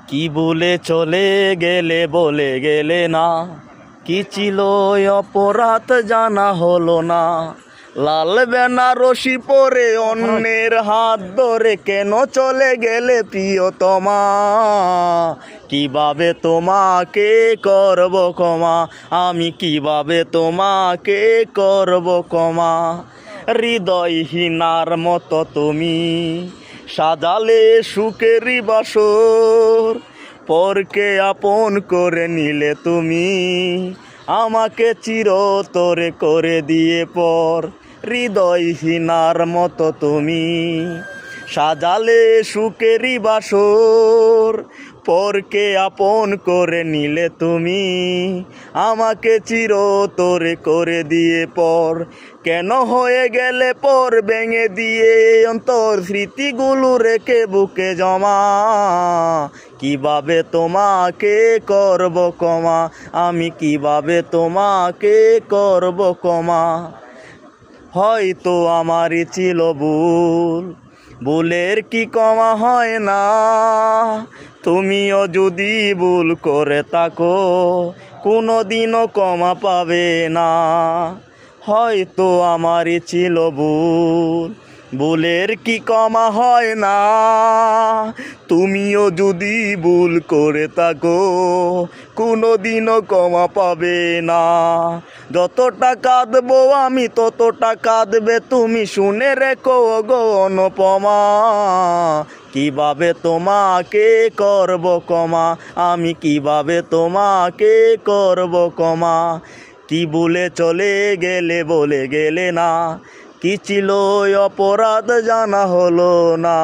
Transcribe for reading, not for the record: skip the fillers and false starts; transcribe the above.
কি বলে চলে গেলে বলে গেলে না, কি ছিল অপরাধ জানা হলো না। লাল বেনারসি পরে অন্যের হাত ধরে কেন চলে গেলে প্রিয়তমা। কিভাবে তোমাকে করব ক্ষমা, আমি কিভাবে তোমাকে করব ক্ষমা। হৃদয়হীনার মতো তুমি সাজালে সুখেরই বাসর, পরকে আপন করে নিলে তুমি আমাকে চিরতরে করে দিয়ে পর। হৃদয়হীনার মতো তুমি সাজালে সুখেরই বাসর, পরকে আপন করে নিলে তুমি আমাকে চিরতরে করে দিয়ে পর। কেন হয়ে গেলে পর ভেঙে দিয়ে অন্তর স্মৃতিগুলো রেখে বুকে জমা। কিভাবে তোমাকে করব ক্ষমা, আমি কিভাবে তোমাকে করব ক্ষমা। হয়তো আমারই ছিল ভুল, ভুলের কি ক্ষমা হয় না। তুমিও যদি ভুল করে থাকো কোনো দিনও ক্ষমা পাবে না। হয়তো আমারই ছিল ভুল, ভুলের কি ক্ষমা হয় না। তুমিও যদি ভুল করে থাকো কোনো দিনও ক্ষমা পাবে না। যতটা কাঁদবো আমি ততটা কাঁদবে তুমি, শুনে রেখো গো অনুপমা। কিভাবে তোমাকে করব ক্ষমা, আমি কিভাবে তোমাকে করব ক্ষমা। কি ভুলে চলে গেলে বলে গেলে না, কি ছিল অপরাধ জানা হলো না।